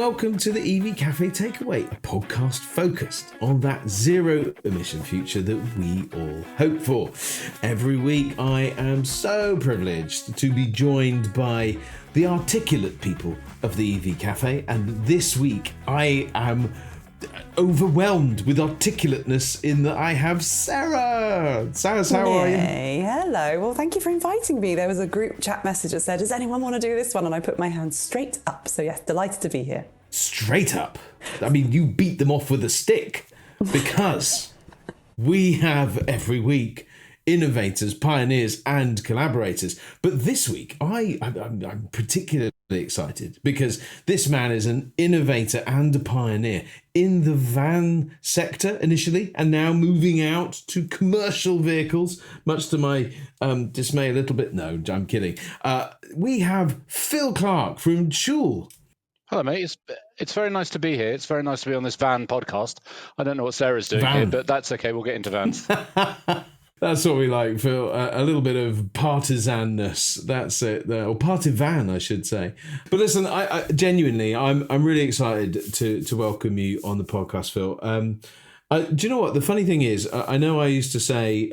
welcome to the EV Café Takeaway, a podcast focused on that zero-emission future that we all hope for. Every week, I am so privileged to be joined by the articulate people of the EV Café, and this week I am overwhelmed with articulateness in that I have Sara. Sara, how are you? Hello. Well, thank you for inviting me. There was a group chat message that said, does anyone want to do this one? And I put my hand straight up. So yes, delighted to be here. Straight up? I mean, you beat them off with a stick, because we have every week innovators, pioneers and collaborators. But this week, I'm particularly excited because this man is an innovator and a pioneer in the van sector initially, and now moving out to commercial vehicles, much to my dismay a little bit. No, I'm kidding. We have Phil Clarke from TUAL. Hello, mate. It's very nice to be here. It's very nice to be on this van podcast. I don't know what Sarah's doing here, but that's okay. We'll get into vans. That's what we like, Phil. A little bit of partisanness. That's it. Or partivan, I should say. But listen, I genuinely, I'm really excited to welcome you on the podcast, Phil. Do you know what? The funny thing is, I know I used to say,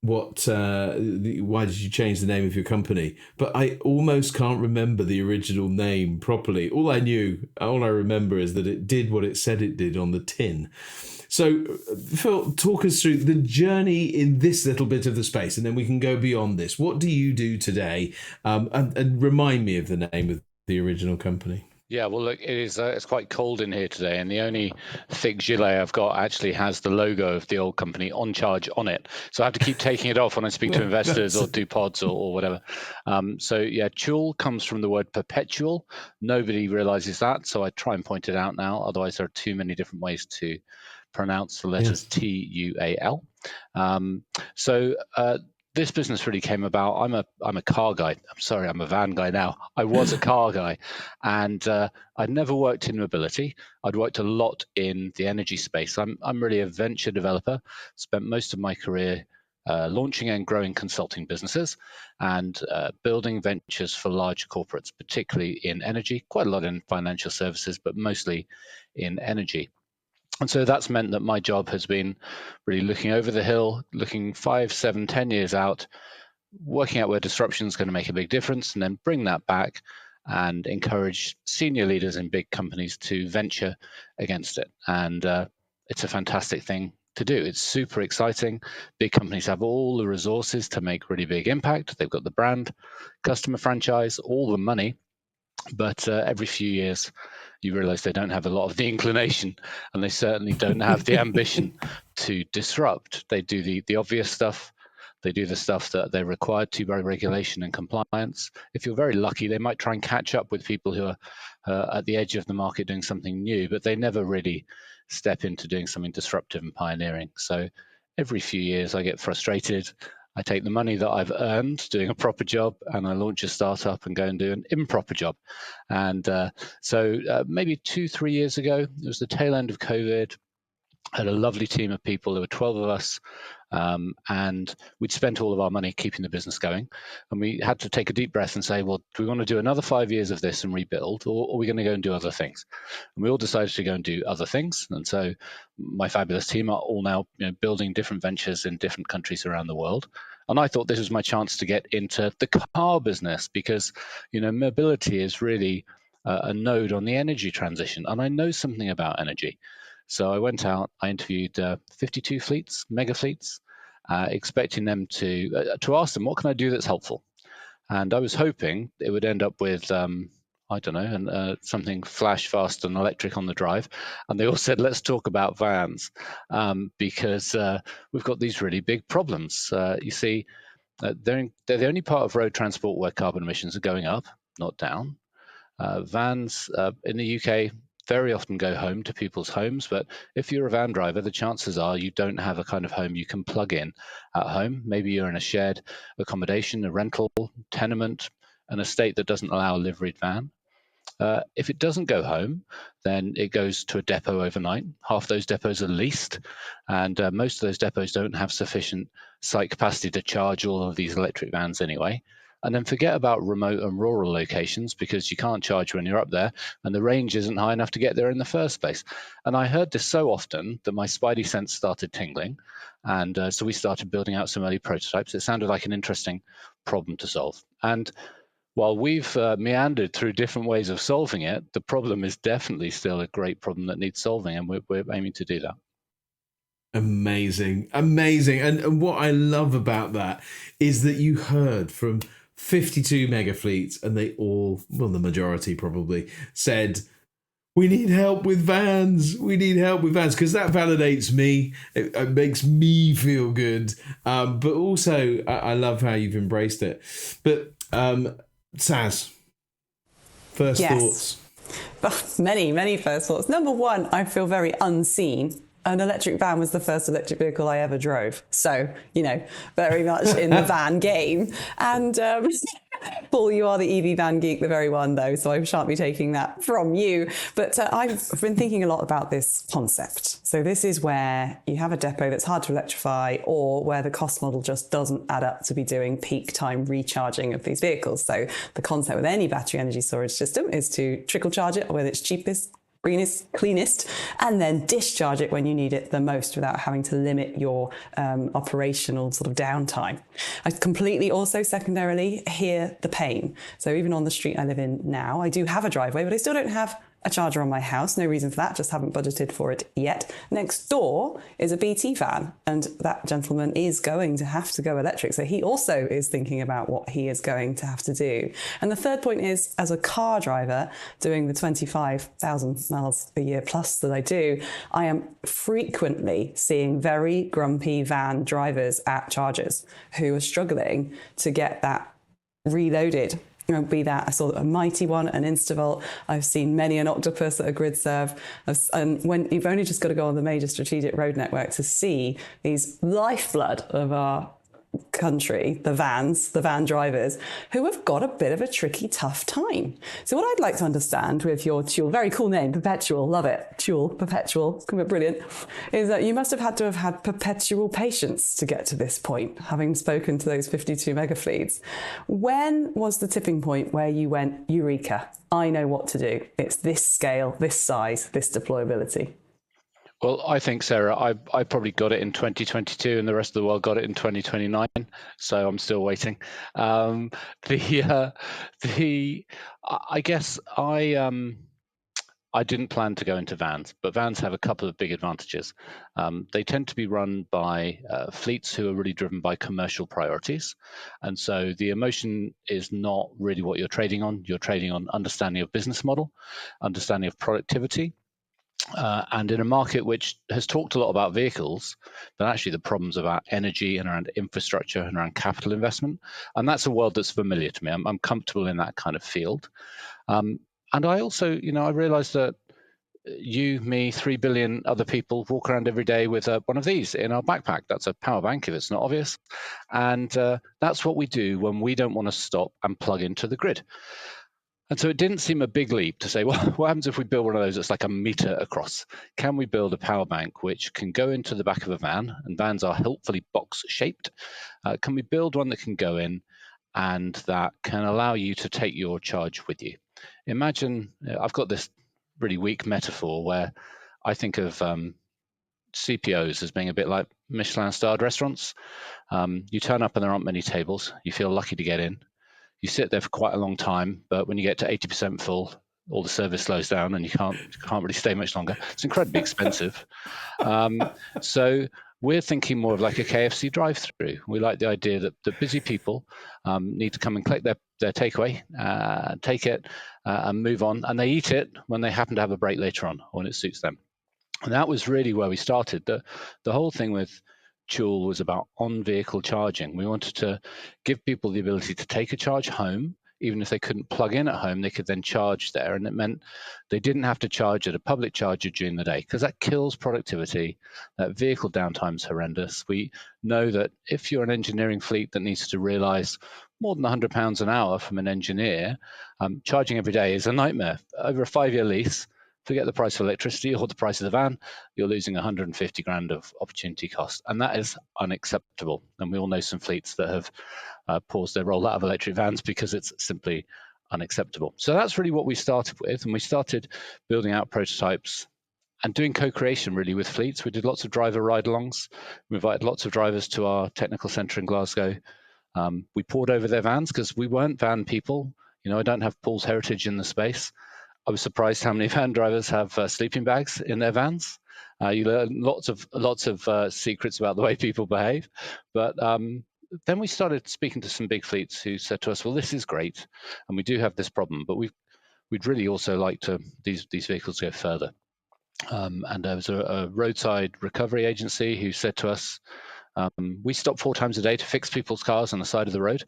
why did you change the name of your company? But I almost can't remember the original name properly. All I remember is that it did what it said it did on the tin. So, Phil, talk us through the journey in this little bit of the space, and then we can go beyond this. What do you do today? And remind me of the name of the original company. Yeah, well, look, it's quite cold in here today, and the only thick gilet I've got actually has the logo of the old company, On Charge, on it. So I have to keep taking it off when I speak to investors or do pods or whatever. TUAL comes from the word perpetual. Nobody realizes that, so I try and point it out now. Otherwise, there are too many different ways to pronounce the letters TUAL. This business really came about. I'm a car guy. I'm sorry, I'm a van guy now. I was a car guy, and I'd never worked in mobility. I'd worked a lot in the energy space. I'm really a venture developer. Spent most of my career launching and growing consulting businesses and building ventures for large corporates, particularly in energy. Quite a lot in financial services, but mostly in energy. And so that's meant that my job has been really looking over the hill, looking 5, 7, 10 years out, working out where disruption is going to make a big difference, and then bring that back and encourage senior leaders in big companies to venture against it. And it's a fantastic thing to do. It's super exciting. Big companies have all the resources to make really big impact. They've got the brand, customer franchise, all the money. But every few years, you realize they don't have a lot of the inclination, and they certainly don't have the ambition to disrupt. They do the obvious stuff. They do the stuff that they're required to by regulation and compliance. If you're very lucky, they might try and catch up with people who are at the edge of the market doing something new, but they never really step into doing something disruptive and pioneering. So every few years, I get frustrated. I take the money that I've earned doing a proper job, and I launch a startup and go and do an improper job. And maybe 2-3 years ago, it was the tail end of COVID. I had a lovely team of people. There were 12 of us, and we'd spent all of our money keeping the business going. And we had to take a deep breath and say, well, do we want to do another 5 years of this and rebuild, or are we going to go and do other things? And we all decided to go and do other things. And so my fabulous team are all now building different ventures in different countries around the world. And I thought this was my chance to get into the car business because, mobility is really a node on the energy transition. And I know something about energy. So I went out, I interviewed 52 fleets, mega fleets, expecting them to ask them, what can I do that's helpful? And I was hoping it would end up with, something flash, fast and electric on the drive. And they all said, let's talk about vans because we've got these really big problems. You see, they're the only part of road transport where carbon emissions are going up, not down. Vans in the UK very often go home to people's homes, but if you're a van driver, the chances are you don't have a kind of home you can plug in at home. Maybe you're in a shared accommodation, a rental, tenement, an estate that doesn't allow a liveried van. If it doesn't go home, then it goes to a depot overnight. Half those depots are leased, and most of those depots don't have sufficient site capacity to charge all of these electric vans anyway. And then forget about remote and rural locations, because you can't charge when you're up there and the range isn't high enough to get there in the first place. And I heard this so often that my spidey sense started tingling. And so we started building out some early prototypes. It sounded like an interesting problem to solve. And while we've meandered through different ways of solving it, the problem is definitely still a great problem that needs solving, and we're aiming to do that. Amazing. And what I love about that is that you heard from 52 mega fleets, and they all, well, the majority probably said, we need help with vans. We need help with vans, because that validates me. It makes me feel good. But also, I love how you've embraced it. But Saz, first thoughts. Many first thoughts. Number one, I feel very unseen. An electric van was the first electric vehicle I ever drove. So, very much in the van game. And Paul, you are the EV van geek, the very one though, so I shan't be taking that from you. But I've been thinking a lot about this concept. So this is where you have a depot that's hard to electrify, or where the cost model just doesn't add up to be doing peak time recharging of these vehicles. So the concept with any battery energy storage system is to trickle charge it where it's cheapest, greenest, cleanest, and then discharge it when you need it the most without having to limit your operational sort of downtime. I completely also secondarily hear the pain. So even on the street I live in now, I do have a driveway, but I still don't have a charger on my house. No reason for that, just haven't budgeted for it yet. Next door is a BT van, and that gentleman is going to have to go electric. So he also is thinking about what he is going to have to do. And the third point is, as a car driver doing the 25,000 miles a year plus that I do, I am frequently seeing very grumpy van drivers at chargers who are struggling to get that reloaded. Be that I saw a Mighty one, an Instavolt. I've seen many an Octopus at a grid serve. And when you've only just got to go on the major strategic road network to see these lifeblood of our country, the van drivers, who have got a bit of a tricky, tough time. So what I'd like to understand with your TUAL, very cool name, Perpetual, love it, TUAL, Perpetual, it's going to be brilliant, is that you must have had perpetual patience to get to this point, having spoken to those 52 mega fleets. When was the tipping point where you went, Eureka, I know what to do. It's this scale, this size, this deployability? Well, I think, Sarah, I probably got it in 2022, and the rest of the world got it in 2029. So I'm still waiting. I guess I didn't plan to go into vans, but vans have a couple of big advantages. They tend to be run by fleets who are really driven by commercial priorities. And so the emotion is not really what you're trading on. You're trading on understanding of business model, understanding of productivity. And in a market which has talked a lot about vehicles, but actually the problems about energy and around infrastructure and around capital investment. And that's a world that's familiar to me. I'm comfortable in that kind of field. And I also, I realized that you, me, 3 billion other people walk around every day with one of these in our backpack. That's a power bank, if it's not obvious. And that's what we do when we don't want to stop and plug into the grid. And so it didn't seem a big leap to say, well, what happens if we build one of those that's like a meter across? Can we build a power bank which can go into the back of a van, and vans are helpfully box shaped? Can we build one that can go in and that can allow you to take your charge with you? Imagine, I've got this really weak metaphor where I think of CPOs as being a bit like Michelin-starred restaurants. You turn up and there aren't many tables. You feel lucky to get in. You sit there for quite a long time, but when you get to 80% full, all the service slows down and you can't really stay much longer. It's incredibly expensive. So we're thinking more of like a KFC drive-through. We like the idea that the busy people need to come and collect their takeaway, take it and move on, and they eat it when they happen to have a break later on or when it suits them. And that was really where we started. The whole thing with TUAL was about on-vehicle charging. We wanted to give people the ability to take a charge home. Even if they couldn't plug in at home, they could then charge there. And it meant they didn't have to charge at a public charger during the day, because that kills productivity. That vehicle downtime is horrendous. We know that if you're an engineering fleet that needs to realize more than £100 an hour from an engineer, charging every day is a nightmare. Over a 5-year lease, forget the price of electricity or the price of the van, you're losing 150 grand of opportunity cost. And that is unacceptable. And we all know some fleets that have pause their rollout of electric vans because it's simply unacceptable. So that's really what we started with, and we started building out prototypes and doing co-creation really with fleets. We did lots of driver ride-alongs. We invited lots of drivers to our technical centre in Glasgow. We poured over their vans because we weren't van people. I don't have Paul's heritage in the space. I was surprised how many van drivers have sleeping bags in their vans. You learn lots of secrets about the way people behave. But then we started speaking to some big fleets who said to us, well, this is great, and we do have this problem, but we'd really also like to these vehicles go further. And there was a roadside recovery agency who said to us, we stop 4 times a day to fix people's cars on the side of the road.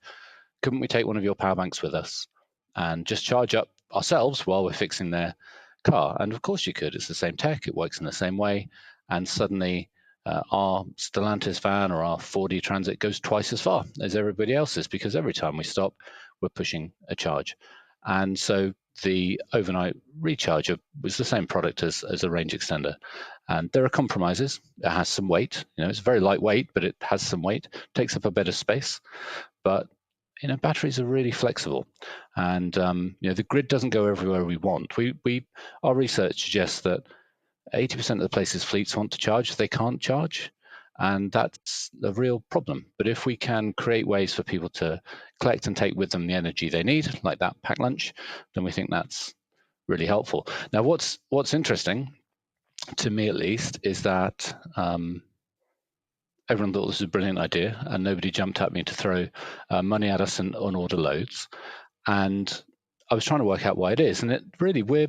Couldn't we take one of your power banks with us and just charge up ourselves while we're fixing their car? And of course you could. It's the same tech. It works in the same way. And suddenly our Stellantis van or our 4D Transit goes twice as far as everybody else's, because every time we stop, we're pushing a charge. And so the overnight recharger was the same product as a range extender. And there are compromises. It has some weight. It's very lightweight, but it has some weight, takes up a bit of space. But batteries are really flexible, and the grid doesn't go everywhere we want. Our research suggests that 80% of the places fleets want to charge, they can't charge, and that's a real problem. But if we can create ways for people to collect and take with them the energy they need, like that packed lunch, then we think that's really helpful. Now, what's interesting, to me at least, is that everyone thought this was a brilliant idea, and nobody jumped at me to throw money at us and order loads. And I was trying to work out why it is. And it really, we're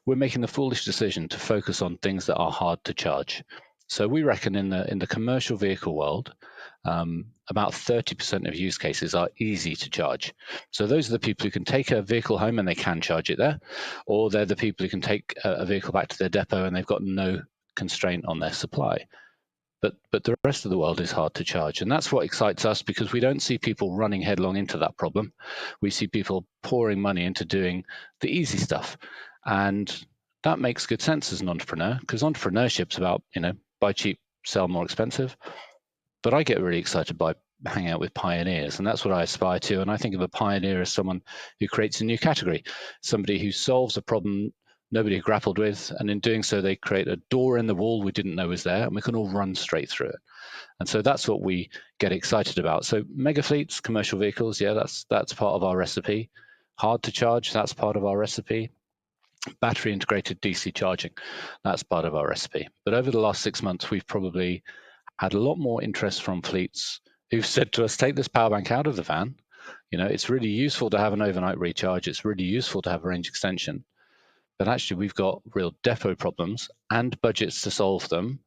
making the foolish decision to focus on things that are hard to charge. So we reckon in the commercial vehicle world, about 30% of use cases are easy to charge. So those are the people who can take a vehicle home and they can charge it there, or they're the people who can take a vehicle back to their depot and they've got no constraint on their supply. But the rest of the world is hard to charge. And that's what excites us, because we don't see people running headlong into that problem. We see people pouring money into doing the easy stuff. And that makes good sense as an entrepreneur, because entrepreneurship's about, buy cheap, sell more expensive. But I get really excited by hanging out with pioneers, and that's what I aspire to. And I think of a pioneer as someone who creates a new category, somebody who solves a problem nobody grappled with, and in doing so they create a door in the wall we didn't know was there, and we can all run straight through it. And so that's what we get excited about. So mega fleets, commercial vehicles, that's part of our recipe. Hard to charge, that's part of our recipe. Battery integrated DC charging, that's part of our recipe. But over the last 6 months, we've probably had a lot more interest from fleets who've said to us, take this power bank out of the van. It's really useful to have an overnight recharge. It's really useful to have a range extension. But actually, we've got real depot problems and budgets to solve them.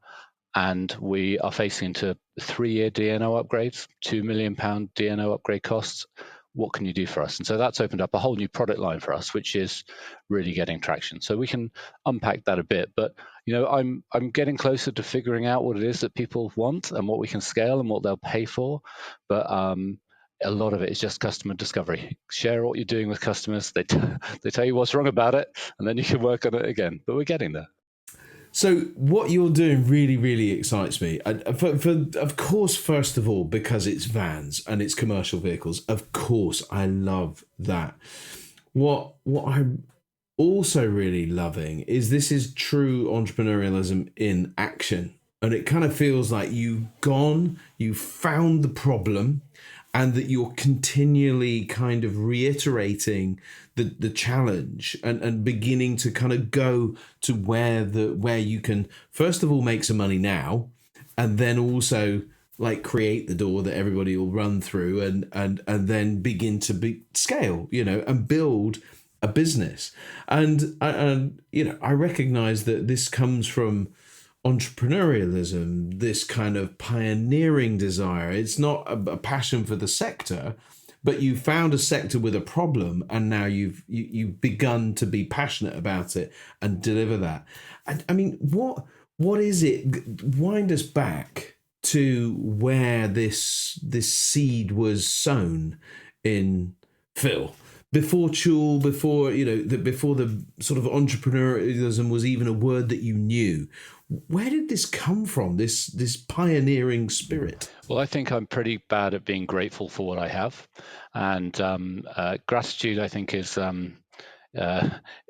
And we are facing into 3-year DNO upgrades, £2 million DNO upgrade costs. What can you do for us? And so that's opened up a whole new product line for us, which is really getting traction. So we can unpack that a bit. But I'm getting closer to figuring out what it is that people want and what we can scale and what they'll pay for. But a lot of it is just customer discovery. Share what you're doing with customers. They tell you what's wrong about it, and then you can work on it again. But we're getting there. So what you're doing really, really excites me. Of course, first of all, because it's vans and it's commercial vehicles. Of course, I love that. What I'm also really loving is this is true entrepreneurialism in action. And it kind of feels like you found the problem, and that you're continually kind of reiterating the challenge and beginning to kind of go to where you can first of all make some money now, and then also like create the door that everybody will run through, and then begin to scale, and build a business. And I recognize that this comes from entrepreneurialism, this kind of pioneering desire. It's not a passion for the sector, but you found a sector with a problem, and now you've begun to be passionate about it and deliver that. I mean, what is it? Wind us back to where this seed was sown in Phil, before TUAL, before before the sort of entrepreneurialism was even a word that you knew. Where did this come from? This pioneering spirit? Well, I think I'm pretty bad at being grateful for what I have, and gratitude, I think, is in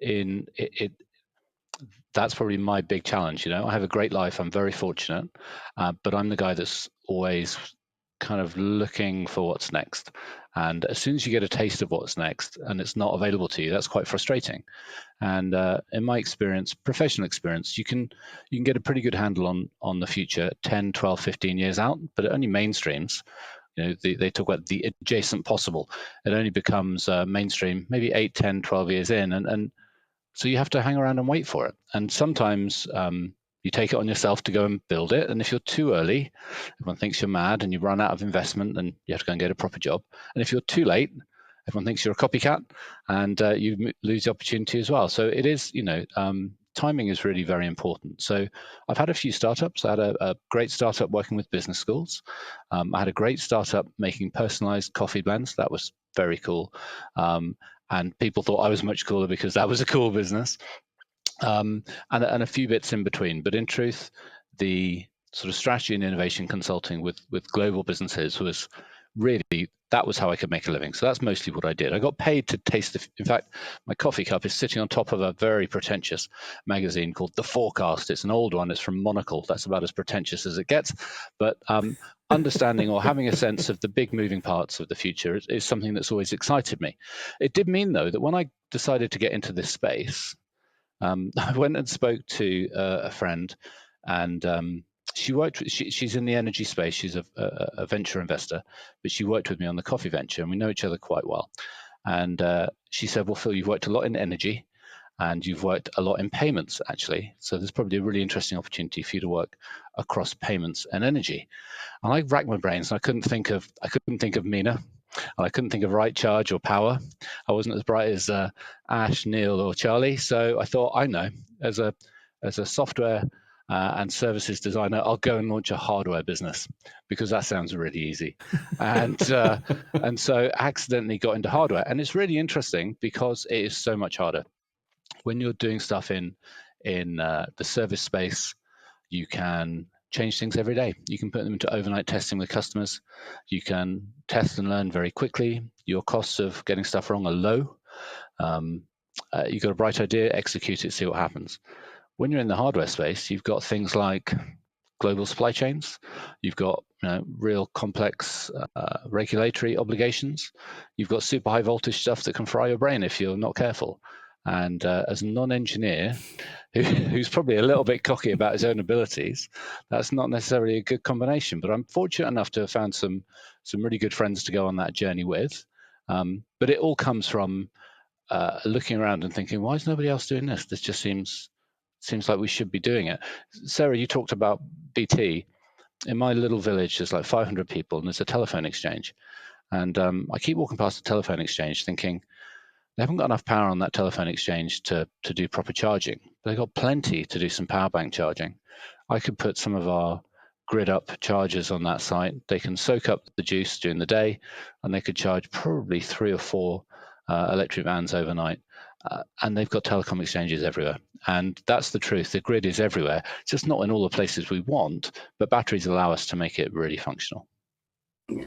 it. That's probably my big challenge. I have a great life. I'm very fortunate, but I'm the guy that's always kind of looking for what's next. And as soon as you get a taste of what's next and it's not available to you, that's quite frustrating. And in my experience, professional experience, you can get a pretty good handle on the future 10, 12, 15 years out, but it only mainstreams. They talk about the adjacent possible. It only becomes mainstream maybe 8, 10, 12 years in. And so you have to hang around and wait for it. And sometimes you take it on yourself to go and build it. And if you're too early, everyone thinks you're mad and you run out of investment and you have to go and get a proper job. And if you're too late, everyone thinks you're a copycat and you lose the opportunity as well. So it is, timing is really very important. So I've had a few startups. I had a great startup working with business schools. I had a great startup making personalized coffee blends. That was very cool. And people thought I was much cooler because that was a cool business. And a few bits in between. But in truth, the sort of strategy and innovation consulting with global businesses was really, that was how I could make a living. So that's mostly what I did. I got paid to taste in fact, my coffee cup is sitting on top of a very pretentious magazine called The Forecast. It's an old one. It's from Monocle. That's about as pretentious as it gets. But understanding or having a sense of the big moving parts of the future is something that's always excited me. It did mean, though, that when I decided to get into this space, I went and spoke to a friend, and she's in the energy space. She's a venture investor, but she worked with me on the coffee venture, and we know each other quite well. And she said, well, Phil, you've worked a lot in energy and you've worked a lot in payments, actually. So there's probably a really interesting opportunity for you to work across payments and energy. And I racked my brains and I couldn't think of MENA. And I couldn't think of Right Charge or Power. I wasn't as bright as Ash, Neil, or Charlie. So I thought, I know, as a software and services designer, I'll go and launch a hardware business because that sounds really easy. And so accidentally got into hardware. And it's really interesting because it is so much harder. When you're doing stuff in the service space, you can change things every day. You can put them into overnight testing with customers. You can test and learn very quickly. Your costs of getting stuff wrong are low. You've got a bright idea, execute it, see what happens. When you're in the hardware space, you've got things like global supply chains. You've got real complex regulatory obligations. You've got super high voltage stuff that can fry your brain if you're not careful. And as a non-engineer who's probably a little bit cocky about his own abilities, that's not necessarily a good combination. But I'm fortunate enough to have found some really good friends to go on that journey with. But it all comes from looking around and thinking, why is nobody else doing this? This just seems like we should be doing it. Sarah, you talked about BT. In my little village, there's like 500 people, and there's a telephone exchange. And I keep walking past the telephone exchange thinking, they haven't got enough power on that telephone exchange to do proper charging. They've got plenty to do some power bank charging. I could put some of our grid up chargers on that site. They can soak up the juice during the day, and they could charge probably 3 or 4 electric vans overnight. And they've got telecom exchanges everywhere. And that's the truth. The grid is everywhere. It's just not in all the places we want, but batteries allow us to make it really functional.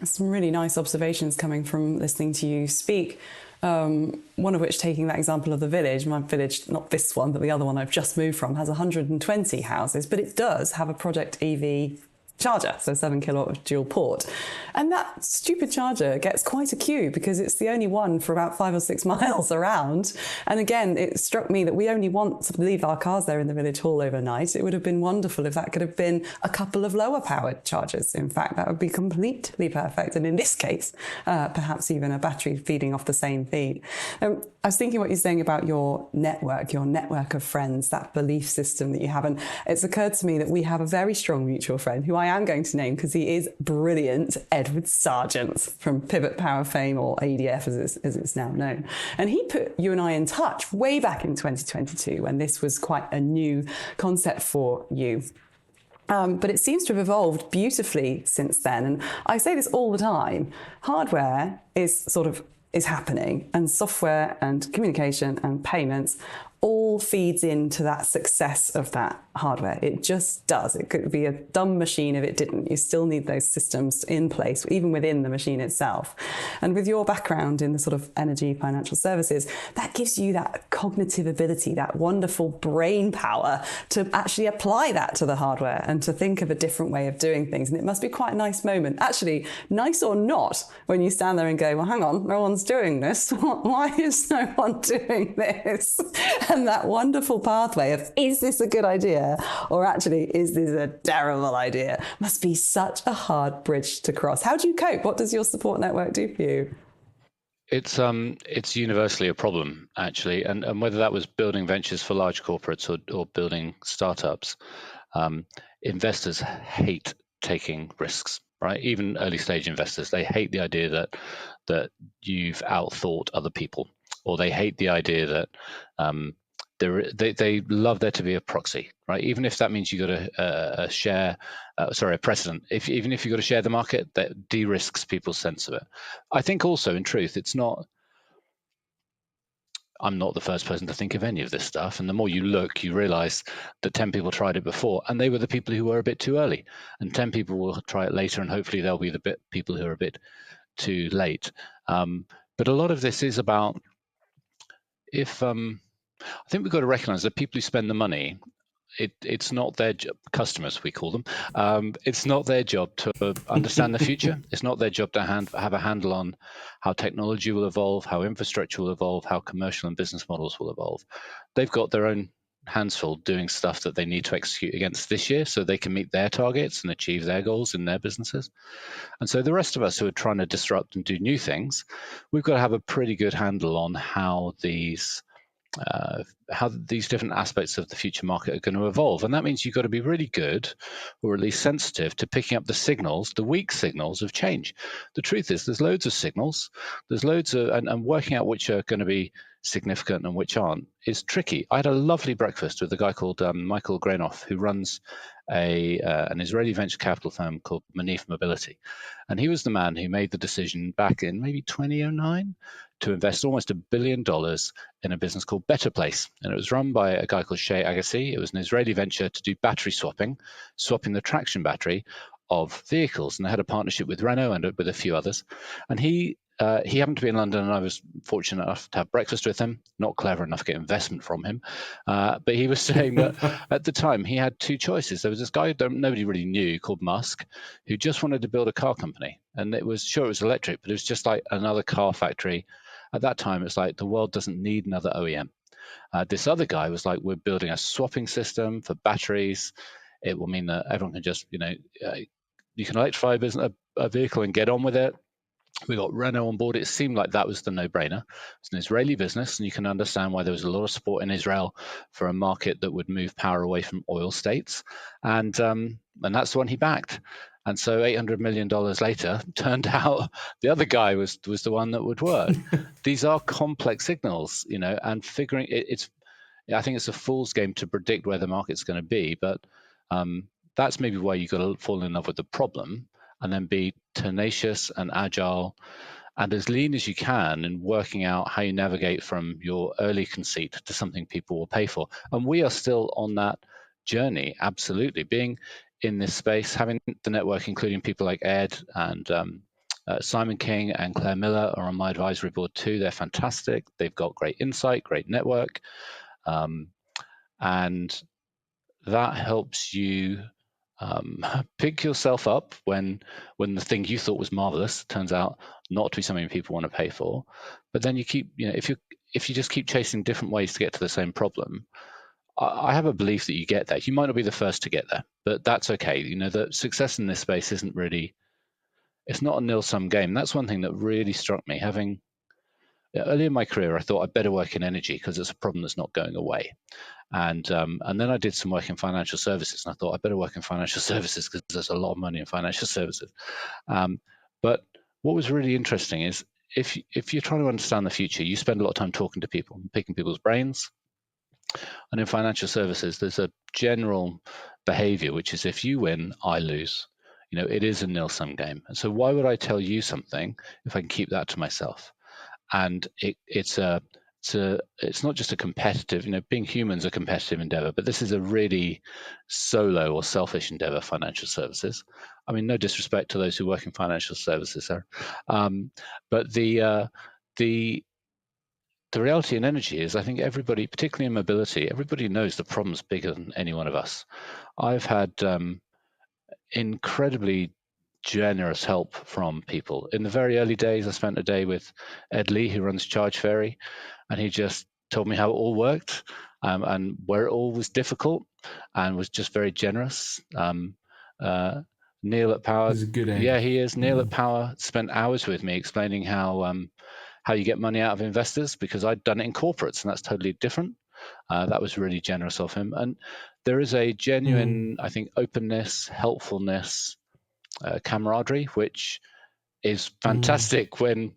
Some really nice observations coming from listening to you speak. One of which, taking that example of the village, my village, not this one, but the other one I've just moved from, has 120 houses, but it does have a project EV charger, so 7 kilowatt dual port. And that stupid charger gets quite a queue because it's the only one for about 5 or 6 miles around. And again, it struck me that we only want to leave our cars there in the village hall overnight. It would have been wonderful if that could have been a couple of lower powered chargers. In fact, that would be completely perfect. And in this case, perhaps even a battery feeding off the same feed. I was thinking what you're saying about your network of friends, that belief system that you have. And it's occurred to me that we have a very strong mutual friend who I am going to name because he is brilliant, Edward Sargent from Pivot Power fame, or ADF as it's now known. And he put you and I in touch way back in 2022 when this was quite a new concept for you. But it seems to have evolved beautifully since then. And I say this all the time, hardware is sort of is happening, and software and communication and payments all feeds into that success of that hardware. It just does. It could be a dumb machine if it didn't. You still need those systems in place, even within the machine itself. And with your background in the sort of energy financial services, that gives you that cognitive ability, that wonderful brain power to actually apply that to the hardware and to think of a different way of doing things. And it must be quite a nice moment, actually, nice or not, when you stand there and go, well, hang on, no one's doing this. Why is no one doing this? And that wonderful pathway of, is this a good idea? Or actually, is this a terrible idea? Must be such a hard bridge to cross. How do you cope? What does your support network do for you? It's universally a problem, actually, and whether that was building ventures for large corporates or building startups, investors hate taking risks, right? Even early stage investors, they hate the idea that you've outthought other people, or they hate the idea that they love there to be a proxy, right? Even if that means you got a precedent. Even if you got to share the market, that de-risks people's sense of it. I think also, in truth, I'm not the first person to think of any of this stuff. And the more you look, you realize that 10 people tried it before, and they were the people who were a bit too early. And 10 people will try it later, and hopefully they'll be the people who are a bit too late. But a lot of this is about I think we've got to recognize that people who spend the money, it's not their customers, we call them. It's not their job to understand the future. It's not their job to have a handle on how technology will evolve, how infrastructure will evolve, how commercial and business models will evolve. They've got their own hands full doing stuff that they need to execute against this year so they can meet their targets and achieve their goals in their businesses. And so the rest of us who are trying to disrupt and do new things, we've got to have a pretty good handle on how these different aspects of the future market are going to evolve. And that means you've got to be really good, or at least sensitive, to picking up the signals, the weak signals of change. The truth is there's loads of signals, and working out which are going to be significant and which aren't is tricky. I had a lovely breakfast with a guy called Michael Granoff, who runs an Israeli venture capital firm called Manif Mobility. And he was the man who made the decision back in maybe 2009 to invest almost $1 billion in a business called Better Place. And it was run by a guy called Shay Agassi. It was an Israeli venture to do battery swapping the traction battery of vehicles. And they had a partnership with Renault and with a few others. And he happened to be in London, and I was fortunate enough to have breakfast with him. Not clever enough to get investment from him. But he was saying that at the time he had two choices. There was this guy that nobody really knew called Musk, who just wanted to build a car company. And it was electric, but it was just like another car factory. At that time, it's like the world doesn't need another OEM. This other guy was like, we're building a swapping system for batteries. It will mean that everyone can just, you can electrify a vehicle and get on with it. We got Renault on board. It seemed like that was the no-brainer. It's an Israeli business, and you can understand why there was a lot of support in Israel for a market that would move power away from oil states. And that's the one he backed. And so $800 million later, turned out the other guy was the one that would work. These are complex signals, and figuring I think it's a fool's game to predict where the market's going to be. But that's maybe why you've got to fall in love with the problem and then be tenacious and agile and as lean as you can in working out how you navigate from your early conceit to something people will pay for. And we are still on that journey, absolutely. Being in this space, having the network, including people like Ed and Simon King and Claire Miller are on my advisory board too. They're fantastic. They've got great insight, great network. And that helps you pick yourself up when the thing you thought was marvelous turns out not to be something people want to pay for. But then you keep, if you just keep chasing different ways to get to the same problem, I have a belief that you get there. You might not be the first to get there, but that's okay. The success in this space isn't really, it's not a nil-sum game. That's one thing that really struck me. Early in my career, I thought I'd better work in energy because it's a problem that's not going away. And then I did some work in financial services, and I thought I better work in financial services because there's a lot of money in financial services. But what was really interesting is if you're trying to understand the future, you spend a lot of time talking to people, picking people's brains. And in financial services, there's a general behavior, which is if you win, I lose. It is a nil-sum game. And so why would I tell you something if I can keep that to myself? and it's not just a competitive, being human's a competitive endeavor, but this is a really solo or selfish endeavor, financial services. I mean, no disrespect to those who work in financial services, Sarah. But the reality in energy is, I think everybody, particularly in mobility, everybody knows the problem's bigger than any one of us. I've had incredibly generous help from people. In the very early days, I spent a day with Ed Lee, who runs Charge Ferry, and he just told me how it all worked, and where it all was difficult, and was just very generous. Neil at Power, He's a good egg. yeah, he is. Neil at Power spent hours with me explaining how you get money out of investors, because I'd done it in corporates, and that's totally different. That was really generous of him. And there is a genuine, I think, openness, helpfulness, camaraderie, which is fantastic when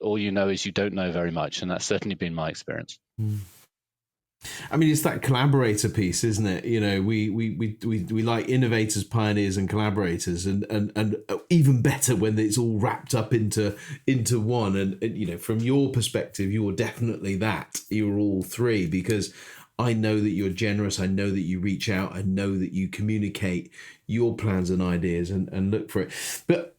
all you know is you don't know very much. And that's certainly been my experience. I mean, it's that collaborator piece, isn't it? We like innovators, pioneers, and collaborators, and even better when it's all wrapped up into one. And from your perspective, you're definitely that. You're all three, because I know that you're generous. I know that you reach out. I know that you communicate your plans and ideas and look for it. But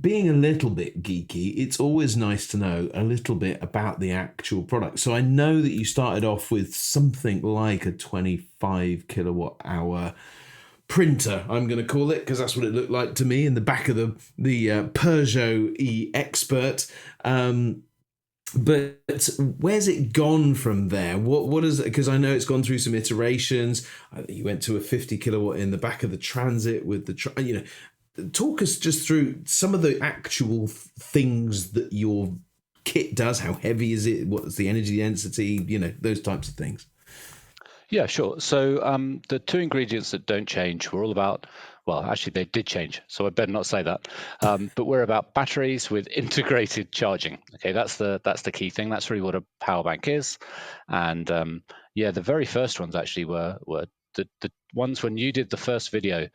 being a little bit geeky, it's always nice to know a little bit about the actual product. So I know that you started off with something like a 25 kilowatt hour printer, I'm going to call it, because that's what it looked like to me in the back of the Peugeot e-Expert. But where's it gone from there? What is it? Because I know it's gone through some iterations. You went to a 50 kilowatt in the back of the Transit with the talk us just through some of the actual things that your kit does. How heavy is it? What's the energy density? Those types of things. Yeah, sure. So the two ingredients that don't change, we're all about, well, actually they did change, so I better not say that. But we're about batteries with integrated charging. Okay, that's the key thing. That's really what a power bank is. And the very first ones actually were the ones when you did the first video,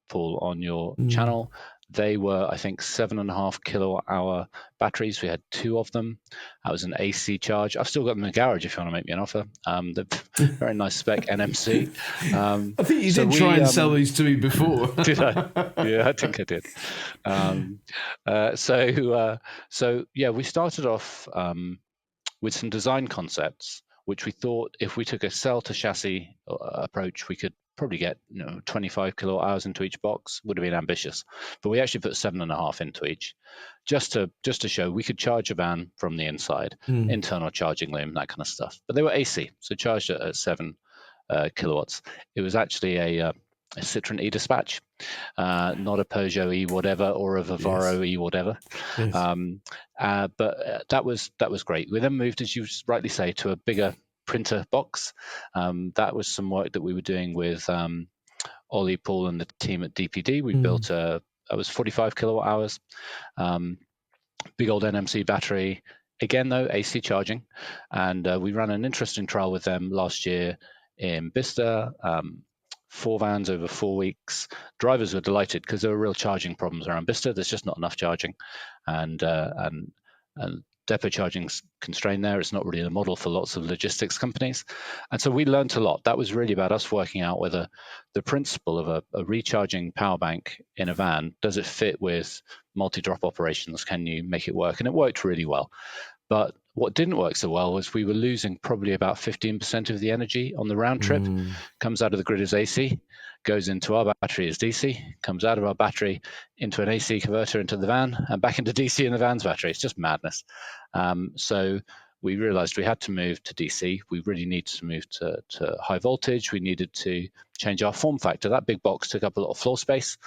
Paul, on your channel. They were, I think, 7.5 kilowatt hour batteries. We had two of them. That was an AC charge. I've still got them in the garage if you want to make me an offer. The very nice spec NMC. I think you did try and sell these to me before. Did I? Yeah, I think I did. We started off with some design concepts, which we thought if we took a cell to chassis approach, we could probably get 25 kilowatt hours into each box. Would have been ambitious, but we actually put 7.5 into each, just to show we could charge a van from the inside, internal charging loom, that kind of stuff. But they were AC, so charged at 7 kilowatts. It was actually a Citroen e-Dispatch, not a Peugeot e whatever or a Vivaro e whatever. Yes. But that was great. We then moved, as you rightly say, to a bigger printer box. That was some work that we were doing with Ollie, Paul, and the team at DPD. We built that was 45 kilowatt hours, big old NMC battery. Again, though, AC charging, and we ran an interesting trial with them last year in Bicester. 4 vans over 4 weeks. Drivers were delighted because there were real charging problems around Bicester. There's just not enough charging, and depot charging's constrained there. It's not really a model for lots of logistics companies. And so we learned a lot. That was really about us working out whether the principle of a recharging power bank in a van, does it fit with multi-drop operations? Can you make it work? And it worked really well. But what didn't work so well was we were losing probably about 15% of the energy on the round trip. Comes out of the grid as AC, goes into our battery as DC, comes out of our battery into an AC converter into the van, and back into DC in the van's battery. It's just madness. So we realized we had to move to DC. We really needed to move to high voltage. We needed to change our form factor. That big box took up a lot of floor space,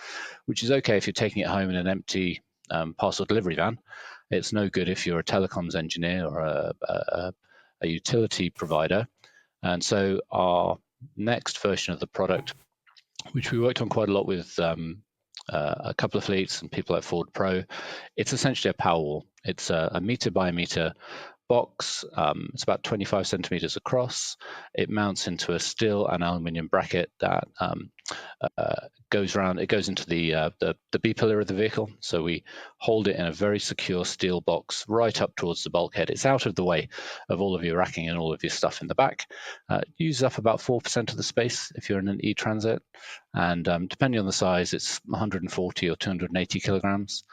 which is okay if you're taking it home in an empty parcel delivery van. It's no good if you're a telecoms engineer or a utility provider. And so our next version of the product, which we worked on quite a lot with a couple of fleets and people like Ford Pro, it's essentially a power wall. It's a meter by meter box. It's about 25 centimeters across. It mounts into a steel and aluminium bracket that goes around. It goes into the B pillar of the vehicle. So we hold it in a very secure steel box right up towards the bulkhead. It's out of the way of all of your racking and all of your stuff in the back. Uses up about 4% of the space if you're in an E-Transit, and depending on the size, it's 140 or 280 kilograms.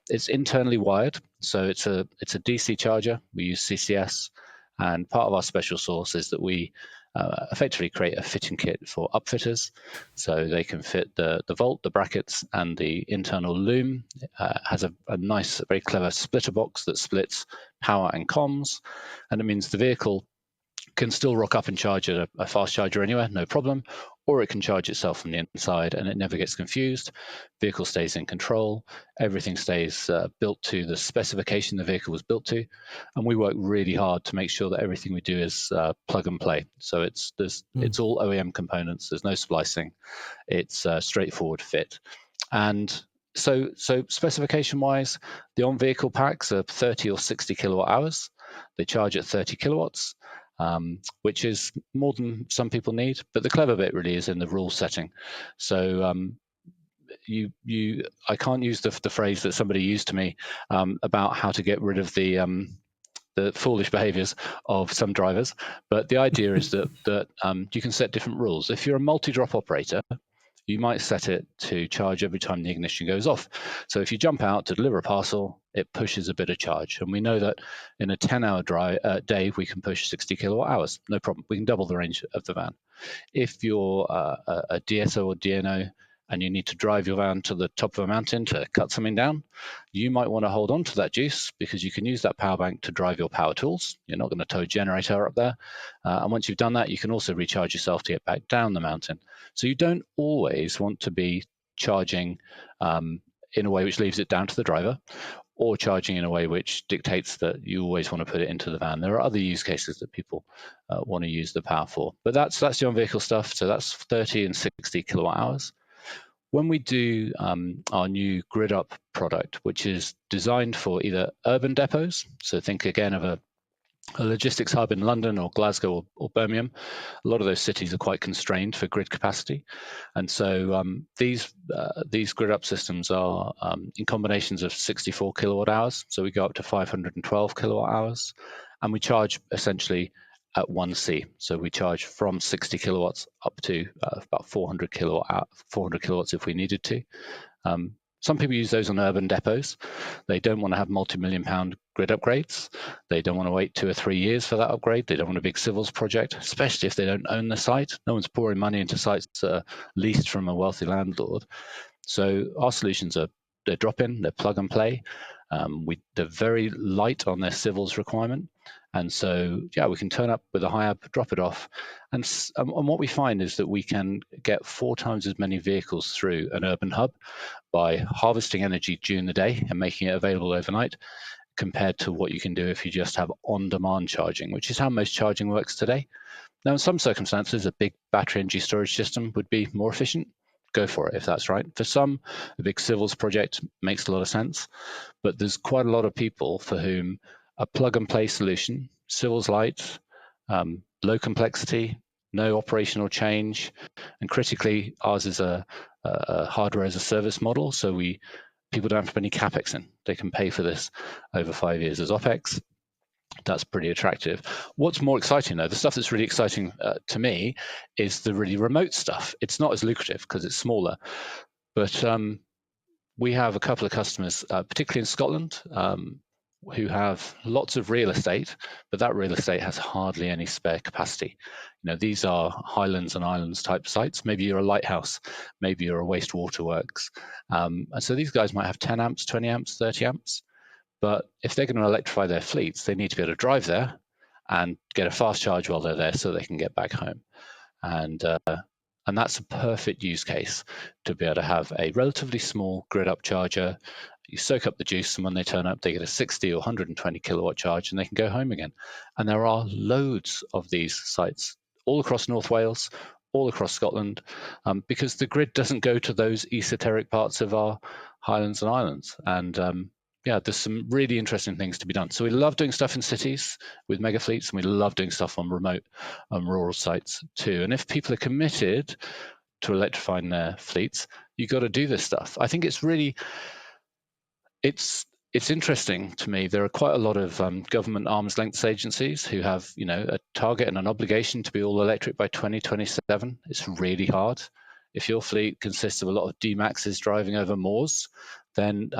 It's internally wired, so it's a DC charger. We use CCS, and part of our special sauce is that we effectively create a fitting kit for upfitters, so they can fit the volt, the brackets, and the internal loom. Has a nice, very clever splitter box that splits power and comms, and it means the vehicle can still rock up and charge at a fast charger anywhere, no problem, or it can charge itself from the inside and it never gets confused. Vehicle stays in control, everything stays built to the specification the vehicle was built to, and we work really hard to make sure that everything we do is plug and play. So it's all OEM components, there's no splicing, it's a straightforward fit. And so specification wise, the on-vehicle packs are 30 or 60 kilowatt hours. They charge at 30 kilowatts. Which is more than some people need, but the clever bit really is in the rule setting. So I can't use the phrase that somebody used to me about how to get rid of the foolish behaviors of some drivers, but the idea is that you can set different rules. If you're a multi-drop operator, you might set it to charge every time the ignition goes off. So if you jump out to deliver a parcel, it pushes a bit of charge. And we know that in a 10-hour day, we can push 60 kilowatt hours. No problem. We can double the range of the van. If you're a DSO or DNO and you need to drive your van to the top of a mountain to cut something down, you might want to hold on to that juice because you can use that power bank to drive your power tools. You're not going to tow a generator up there. And once you've done that, you can also recharge yourself to get back down the mountain. So you don't always want to be charging in a way which leaves it down to the driver, or charging in a way which dictates that you always want to put it into the van. There are other use cases that people want to use the power for. But that's the on-vehicle stuff. So that's 30 and 60 kilowatt hours. When we do our new grid up product, which is designed for either urban depots, so think again of a logistics hub in London or Glasgow or Birmingham, a lot of those cities are quite constrained for grid capacity. And so these grid up systems are in combinations of 64 kilowatt hours. So we go up to 512 kilowatt hours, and we charge essentially at 1C. So we charge from 60 kilowatts up to about 400 kilowatts if we needed to. Some people use those on urban depots. They don't want to have multi-million pound grid upgrades. They don't want to wait 2 or 3 years for that upgrade. They don't want a big civils project, especially if they don't own the site. No one's pouring money into sites that are leased from a wealthy landlord. So our solutions they're drop-in, they're plug and play. They're very light on their civils requirement. And so, we can turn up with a HIAB, drop it off. And what we find is that we can get 4 times as many vehicles through an urban hub by harvesting energy during the day and making it available overnight, compared to what you can do if you just have on-demand charging, which is how most charging works today. Now, in some circumstances, a big battery energy storage system would be more efficient. Go for it if that's right. For some, a big civils project makes a lot of sense, but there's quite a lot of people for whom a plug-and-play solution, civils light, low complexity, no operational change, and critically, ours is a hardware as a service model, so people don't have to put any capex in. They can pay for this over 5 years as OPEX. That's pretty attractive. What's more exciting, though, the stuff that's really exciting to me is the really remote stuff. It's not as lucrative because it's smaller, but we have a couple of customers, particularly in Scotland, who have lots of real estate, but that real estate has hardly any spare capacity. These are highlands and islands type sites. Maybe you're a lighthouse, maybe you're a wastewater works. And so these guys might have 10 amps, 20 amps, 30 amps. But if they're going to electrify their fleets, they need to be able to drive there and get a fast charge while they're there so they can get back home. And that's a perfect use case to be able to have a relatively small grid up charger. You soak up the juice, and when they turn up, they get a 60 or 120 kilowatt charge, and they can go home again. And there are loads of these sites all across North Wales, all across Scotland, because the grid doesn't go to those esoteric parts of our highlands and islands. And there's some really interesting things to be done. So we love doing stuff in cities with mega fleets, and we love doing stuff on remote rural sites too. And if people are committed to electrifying their fleets, you've got to do this stuff. I think it's really, it's interesting to me. There are quite a lot of government arm's length agencies who have, a target and an obligation to be all electric by 2027. It's really hard. If your fleet consists of a lot of D-Maxes driving over moors, then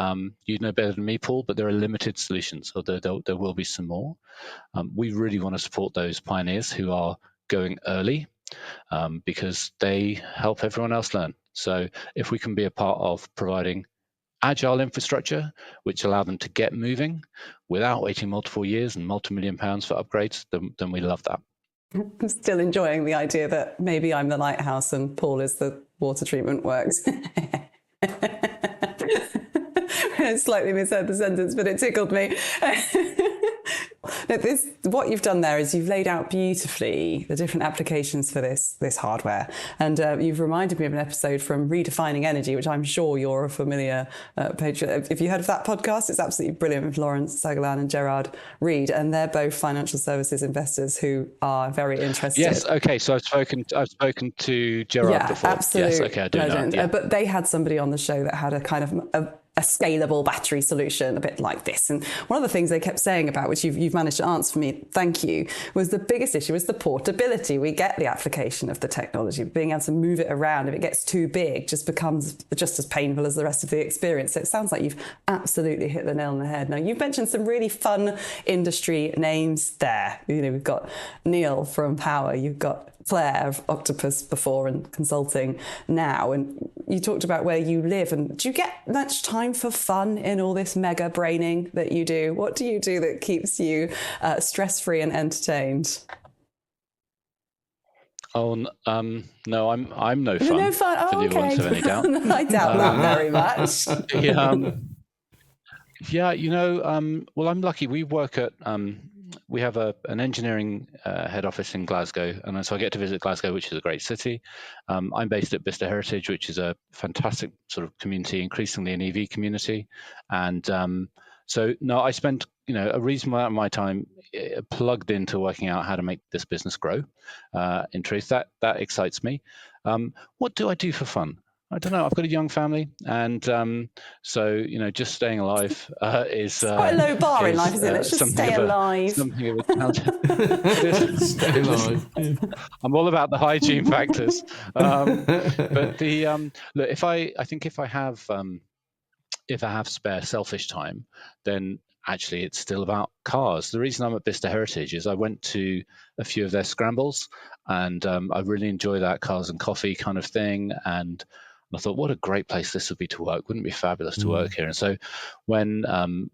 you know better than me, Paul, but there are limited solutions, although there will be some more. We really want to support those pioneers who are going early because they help everyone else learn. So if we can be a part of providing agile infrastructure, which allow them to get moving without waiting multiple years and multi-million pounds for upgrades, then we love that. I'm still enjoying the idea that maybe I'm the lighthouse and Paul is the water treatment works. I slightly misheard the sentence, but it tickled me. What you've done there is you've laid out beautifully the different applications for this hardware, and you've reminded me of an episode from Redefining Energy, which I'm sure you're a familiar patron. If you heard of that podcast, it's absolutely brilliant with Lawrence Sagalan and Gerard Reed, and they're both financial services investors who are very interested. Yes, okay. So I've spoken to Gerard before. Absolute yes, okay, I do legend. know. Yeah. But they had somebody on the show that had a kind of a scalable battery solution, a bit like this. And one of the things they kept saying about, which you've managed to answer for me, thank you, was the biggest issue was the portability. We get the application of the technology, but being able to move it around, if it gets too big, just becomes just as painful as the rest of the experience. So it sounds like you've absolutely hit the nail on the head. Now, you've mentioned some really fun industry names there. We've got Neil from Power, you've got Claire of Octopus before and consulting now, and you talked about where you live. And do you get much time for fun in all this mega braining that you do? What do you do that keeps you stress-free and entertained? Oh no, I'm no fun. No fun. Oh, for the avoidance of any doubt. I doubt that very much. Well, I'm lucky. We work at we have an engineering head office in Glasgow, and so I get to visit Glasgow, which is a great city. I'm based at Bicester Heritage, which is a fantastic sort of community, increasingly an EV community. And so, no, I spend a reasonable amount of my time plugged into working out how to make this business grow. In truth, that excites me. What do I do for fun? I don't know. I've got a young family, and so just staying alive is quite a low bar in life, isn't it? Let's just stay alive. Something of a challenge. Stay alive. I'm all about the hygiene factors. But the look, if I have spare selfish time, then actually it's still about cars. The reason I'm at Bicester Heritage is I went to a few of their scrambles, and I really enjoy that cars and coffee kind of thing. And I thought, what a great place this would be to work. Wouldn't it be fabulous to work here? And so when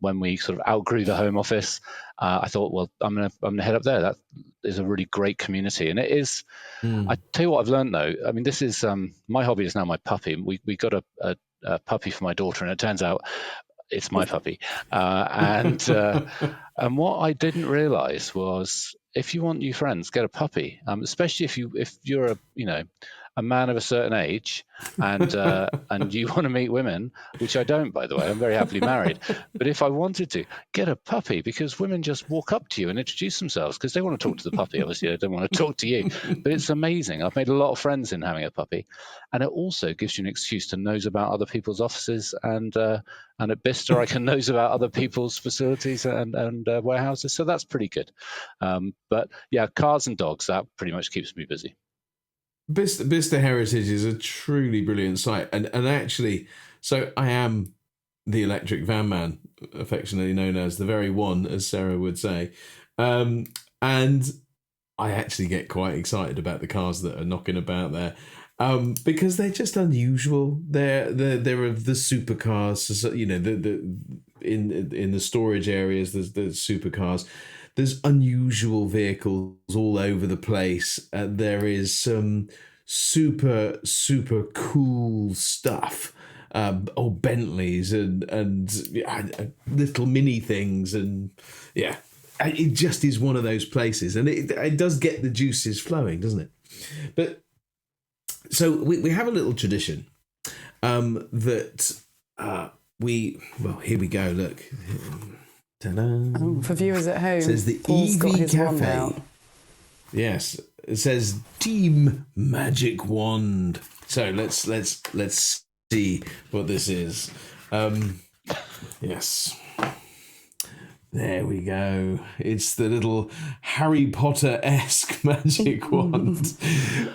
we sort of outgrew the home office, I thought, well, I'm gonna head up there. That is a really great community. And it is, I tell you what I've learned though. I mean, this is, my hobby is now my puppy. We got a puppy for my daughter, and it turns out it's my puppy. And what I didn't realize was, if you want new friends, get a puppy. Especially if you're a man of a certain age, and you want to meet women, which I don't, by the way. I'm very happily married. But if I wanted to, get a puppy, because women just walk up to you and introduce themselves because they want to talk to the puppy. Obviously, they don't want to talk to you. But it's amazing. I've made a lot of friends in having a puppy, and it also gives you an excuse to nose about other people's offices. And at Bicester, I can nose about other people's facilities and warehouses. So that's pretty good. But yeah, cars and dogs, that pretty much keeps me busy. Bicester Heritage is a truly brilliant site, and actually, so I am the electric van man, affectionately known as the very one, as Sara would say, and I actually get quite excited about the cars that are knocking about there, because they're just unusual. They're of the supercars, so, in the storage areas, there's the supercars. There's unusual vehicles all over the place. There is some super, super cool stuff. Old Bentleys and little mini things. And yeah, it just is one of those places. And it does get the juices flowing, doesn't it? But so we have a little tradition that here we go, look. For viewers at home, it says the Paul's got his wand EV out. Café. Yes, it says Team Magic Wand. So let's see what this is. Yes. There we go. It's the little Harry Potter-esque magic wand.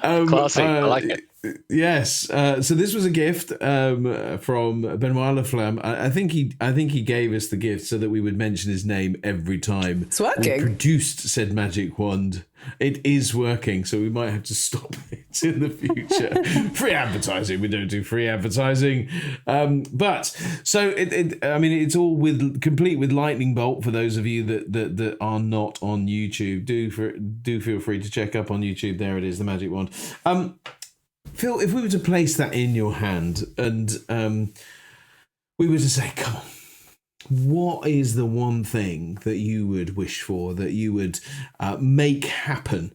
Classic. I like it. Yes. So this was a gift from Benoit Laflamme. I think he gave us the gift so that we would mention his name every time It's working. we produced said magic wand. It is working, so we might have to stop it in the future. Free advertising. We don't do free advertising. But so it's all complete with lightning bolt for those of you that are not on YouTube. Do feel free to check up on YouTube. There it is, the magic wand. Phil, if we were to place that in your hand and we were to say, come on, what is the one thing that you would wish for, that you would make happen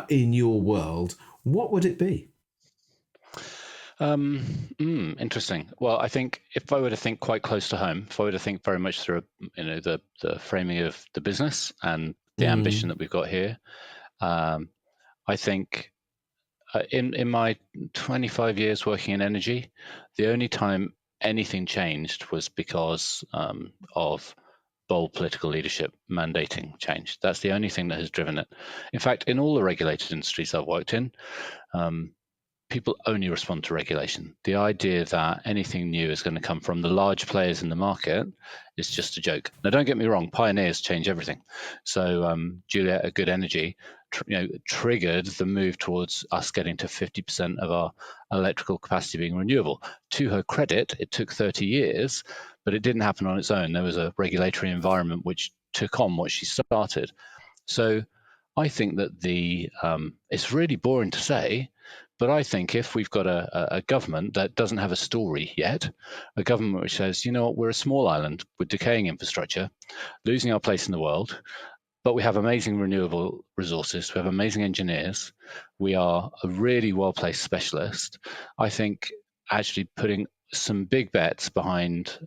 in your world, what would it be? Interesting. Well, I think if I were to think quite close to home, if I were to think very much through the framing of the business and the ambition that we've got here, I think in my 25 years working in energy, the only time anything changed was because of bold political leadership mandating change. That's the only thing that has driven it. In fact, in all the regulated industries I've worked in, people only respond to regulation. The idea that anything new is going to come from the large players in the market is just a joke. Now, don't get me wrong, pioneers change everything. So Juliet at Good Energy triggered the move towards us getting to 50% of our electrical capacity being renewable. To her credit, it took 30 years, but it didn't happen on its own. There was a regulatory environment which took on what she started. So I think that it's really boring to say, but I think if we've got a government that doesn't have a story yet, a government which says, you know what, we're a small island with decaying infrastructure, losing our place in the world, but we have amazing renewable resources, we have amazing engineers, we are a really well-placed specialist, I think actually putting some big bets behind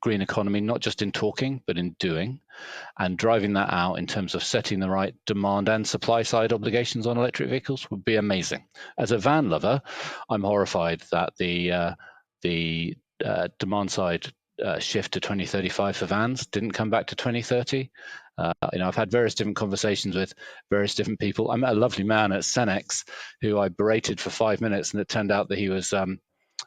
green economy, not just in talking, but in doing, and driving that out in terms of setting the right demand and supply side obligations on electric vehicles would be amazing. As a van lover, I'm horrified that the demand side shift to 2035 for vans didn't come back to 2030. I've had various different conversations with various different people. I met a lovely man at Cenex who I berated for 5 minutes, and it turned out that he was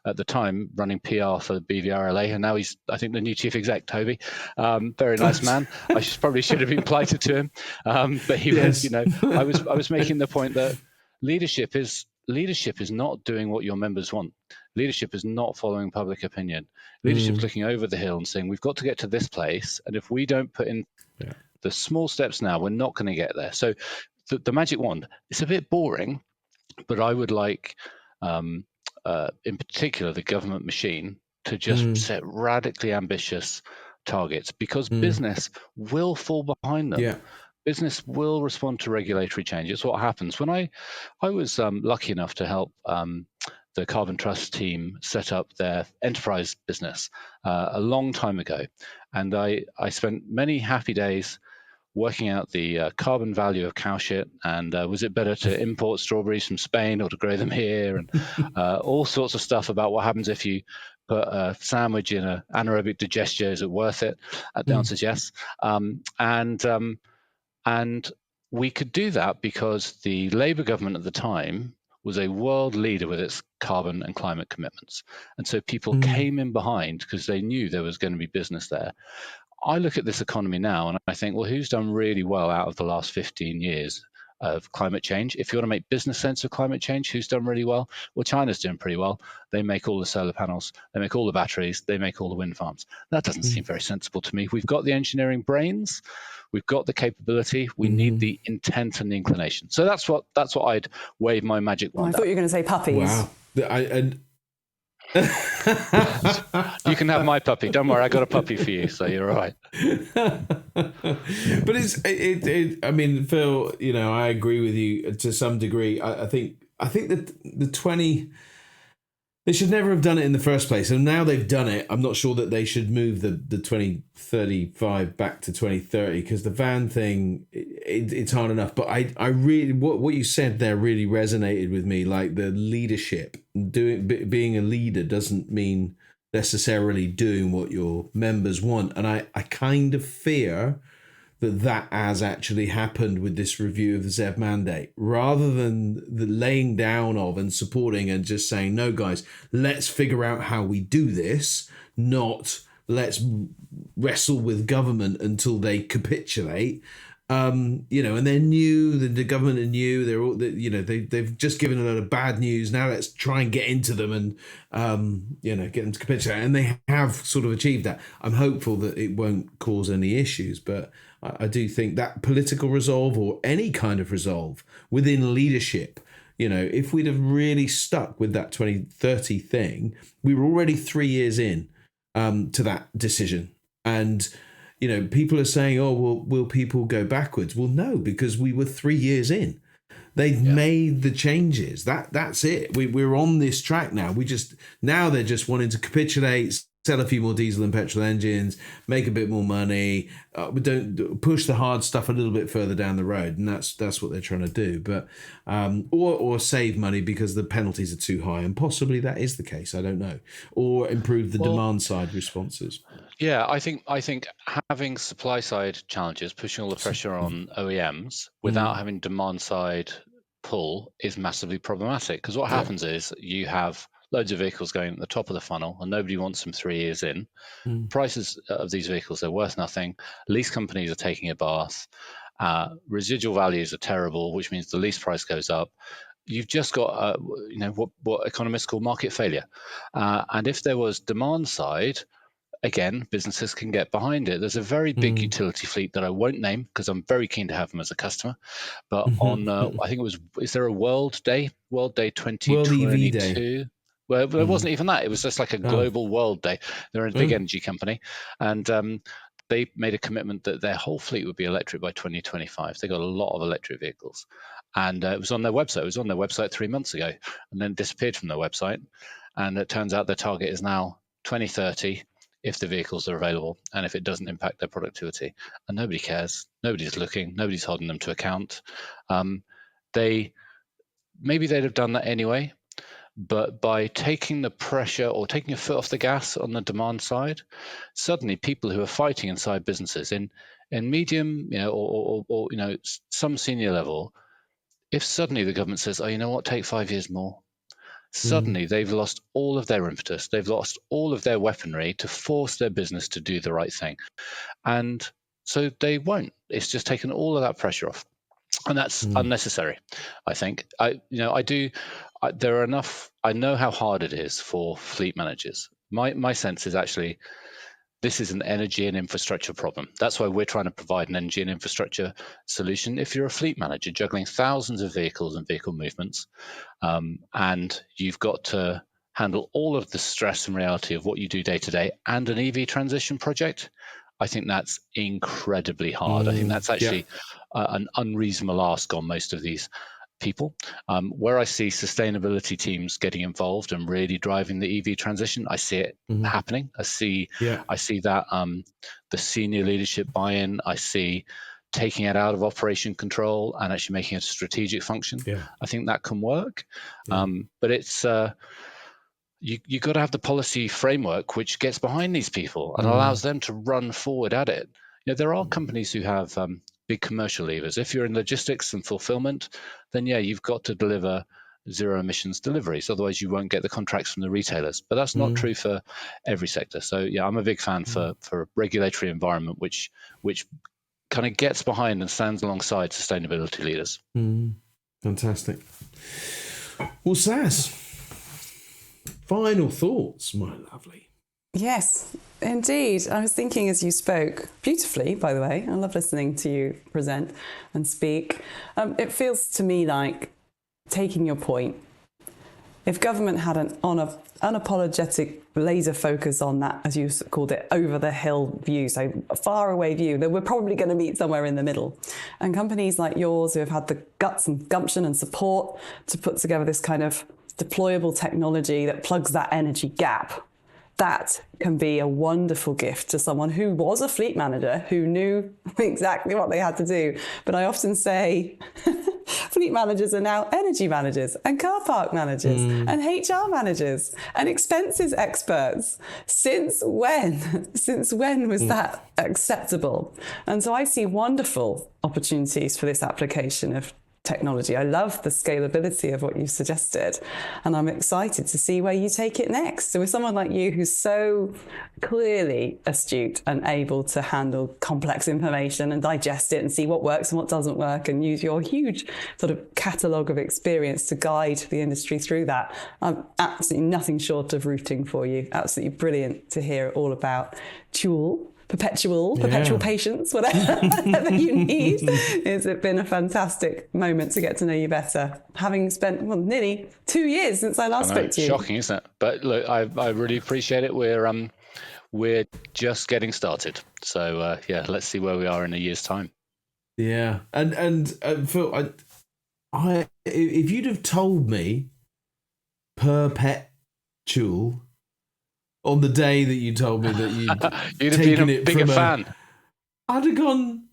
at the time running PR for the BVRLA, and now he's, I think, the new chief exec, Toby. Very nice man. I probably should have been politer to him, but he was. I was making the point that leadership is not doing what your members want. Leadership is not following public opinion. Leadership is looking over the hill and saying, we've got to get to this place, and if we don't put in the small steps now, we're not going to get there. So the magic wand, it's a bit boring, but I would like in particular the government machine to just set radically ambitious targets, because business will fall behind them. Business will respond to regulatory change. It's what happens. When I was lucky enough to help the Carbon Trust team set up their enterprise business a long time ago, and I spent many happy days working out the carbon value of cow shit, and was it better to import strawberries from Spain or to grow them here, and all sorts of stuff about what happens if you put a sandwich in an anaerobic digester. Is it worth it? The answer is yes. And we could do that because the Labour government at the time was a world leader with its carbon and climate commitments. And so people came in behind because they knew there was going to be business there. I look at this economy now and I think, well, who's done really well out of the last 15 years of climate change? If you want to make business sense of climate change, who's done really well? Well, China's doing pretty well. They make all the solar panels, they make all the batteries, they make all the wind farms. That doesn't seem very sensible to me. We've got the engineering brains, we've got the capability, we need the intent and the inclination. So that's what I'd wave my magic wand. I thought you were going to say puppies. Wow. You can have my puppy. Don't worry, I got a puppy for you, so you're all right. But I mean, Phil, I agree with you to some degree. I think that the They should never have done it in the first place. And now they've done it, I'm not sure that they should move the 2035 back to 2030, because the van thing, it's hard enough. But I really, what you said there really resonated with me. Like the leadership, being a leader doesn't mean necessarily doing what your members want. And I kind of fear that has actually happened with this review of the ZEV mandate, rather than the laying down of and supporting and just saying, no, guys, let's figure out how we do this, not let's wrestle with government until they capitulate. And they're new, the government are new, they're all, they've just given a lot of bad news. Now let's try and get into them and, get them to capitulate. And they have sort of achieved that. I'm hopeful that it won't cause any issues, but I do think that political resolve, or any kind of resolve within leadership, if we'd have really stuck with that 2030 thing, we were already 3 years in to that decision. And, people are saying, oh, well, will people go backwards? Well, no, because we were 3 years in. They've made the changes. That's it. We're on this track now. Now they're just wanting to capitulate, sell a few more diesel and petrol engines, make a bit more money. We don't push the hard stuff a little bit further down the road, and that's what they're trying to do. But or save money because the penalties are too high, and possibly that is the case. I don't know. Or improve the demand side responses. Yeah, I think having supply side challenges, pushing all the pressure on OEMs without having demand side pull is massively problematic. Because what happens is you have loads of vehicles going at the top of the funnel and nobody wants them 3 years in. Prices of these vehicles are worth nothing. Lease companies are taking a bath. Residual values are terrible, which means the lease price goes up. You've just got what economists call market failure. And if there was demand side, again, businesses can get behind it. There's a very big utility fleet that I won't name because I'm very keen to have them as a customer. But on, I think it was, is there a World Day 2022? World EV Day. Well, there wasn't even that. It was just like a global world day. They're a big energy company. And they made a commitment that their whole fleet would be electric by 2025. They got a lot of electric vehicles. And it was on their website. It was on their website 3 months ago and then disappeared from their website. And it turns out their target is now 2030 if the vehicles are available and if it doesn't impact their productivity. And nobody cares. Nobody's looking. Nobody's holding them to account. Maybe they'd have done that anyway. But by taking the pressure or taking a foot off the gas on the demand side, suddenly people who are fighting inside businesses in medium, or some senior level, if suddenly the government says, oh, you know what, take 5 years more, suddenly they've lost all of their impetus. They've lost all of their weaponry to force their business to do the right thing. And so they won't. It's just taken all of that pressure off. And that's unnecessary, I think. There are enough. I know how hard it is for fleet managers. My sense is actually this is an energy and infrastructure problem. That's why we're trying to provide an energy and infrastructure solution. If you're a fleet manager juggling thousands of vehicles and vehicle movements, and you've got to handle all of the stress and reality of what you do day to day and an EV transition project, I think that's incredibly hard. I think that's actually an unreasonable ask on most of these people. Where I see sustainability teams getting involved and really driving the EV transition, I see it happening. I see that the senior leadership buy-in. I see taking it out of operation control and actually making it a strategic function. I think that can work. But it's you got to have the policy framework which gets behind these people and allows them to run forward at it. There are companies who have big commercial levers. If you're in logistics and fulfillment, then you've got to deliver zero emissions deliveries. Otherwise, you won't get the contracts from the retailers. But that's not true for every sector. So I'm a big fan for a regulatory environment which kind of gets behind and stands alongside sustainability leaders. Fantastic. Well, Saz, final thoughts, my lovely. Yes, indeed. I was thinking as you spoke, beautifully, by the way. I love listening to you present and speak. It feels to me like taking your point. if government had an unapologetic laser focus on that, as you called it, over the hill view, so a far away view, then we're probably going to meet somewhere in the middle. And companies like yours who have had the guts and gumption and support to put together this kind of deployable technology that plugs that energy gap, that can be a wonderful gift to someone who was a fleet manager, who knew exactly what they had to do. But I often say fleet managers are now energy managers and car park managers and HR managers and expenses experts. Since when? Since when was that acceptable? And so I see wonderful opportunities for this application of technology. I love the scalability of what you suggested, and I'm excited to see where you take it next. So with someone like you who's so clearly astute and able to handle complex information and digest it and see what works and what doesn't work and use your huge sort of catalogue of experience to guide the industry through that, I'm absolutely nothing short of rooting for you. Absolutely brilliant to hear all about TUAL. Perpetual patience, whatever you need. It's been a fantastic moment to get to know you better, having spent nearly 2 years since I last spoke to you. Shocking, isn't it? But look, I really appreciate it. We're just getting started, so let's see where we are in a year's time. Yeah, and Phil, I if you'd have told me perpetual on the day that you told me that you'd have been a bigger fan. I'd have gone,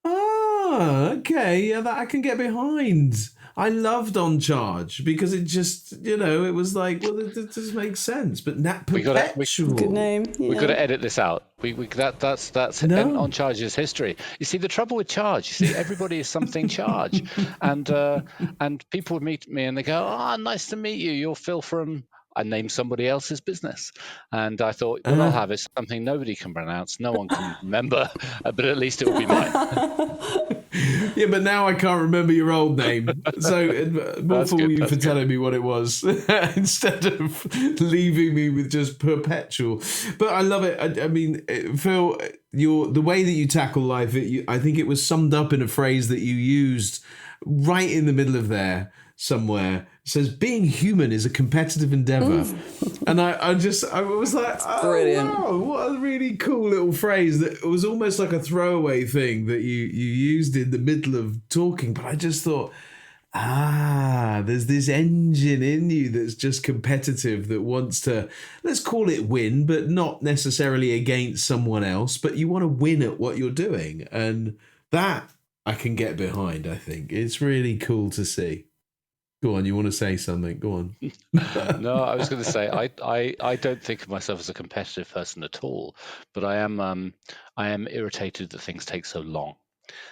okay, yeah, that I can get behind. I loved On Charge because it just, it was like, well, it just makes sense. But perpetual, good name. Yeah. We've got to edit this out. That's no. On Charge's history. You see, the trouble with Charge, everybody is something Charge, and people would meet me and they go, nice to meet you. You're Phil from. I named somebody else's business, and I thought, what I'll have is something nobody can pronounce, no one can remember, but at least it will be mine. Yeah, but now I can't remember your old name, so more fool you for telling me what it was instead of leaving me with just perpetual. But I love it. I mean, Phil, the way that you tackle life, I think it was summed up in a phrase that you used right in the middle of there somewhere. It says being human is a competitive endeavor. And I was like, brilliant. Wow, what a really cool little phrase that was almost like a throwaway thing that you used in the middle of talking. But I just thought, there's this engine in you that's just competitive, that wants to, let's call it win, but not necessarily against someone else, but you want to win at what you're doing. And that I can get behind, I think. It's really cool to see. Go on, you want to say something? Go on. No, I was going to say I don't think of myself as a competitive person at all, but I am irritated that things take so long.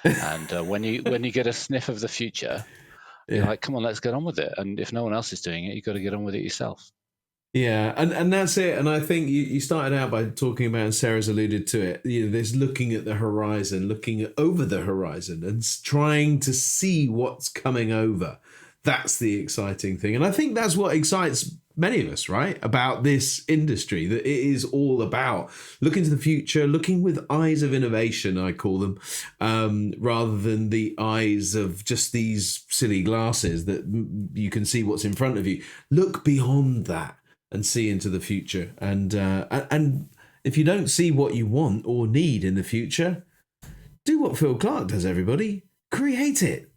And when you get a sniff of the future, you're like, come on, let's get on with it. And if no one else is doing it, you've got to get on with it yourself. Yeah, and that's it. And I think you started out by talking about, and Sarah's alluded to it, there's looking at the horizon, looking over the horizon and trying to see what's coming over. That's the exciting thing. And I think that's what excites many of us, right? About this industry, that it is all about looking to the future, looking with eyes of innovation, I call them, rather than the eyes of just these silly glasses that you can see what's in front of you. Look beyond that and see into the future. And if you don't see what you want or need in the future, do what Phil Clarke does, everybody. Create it.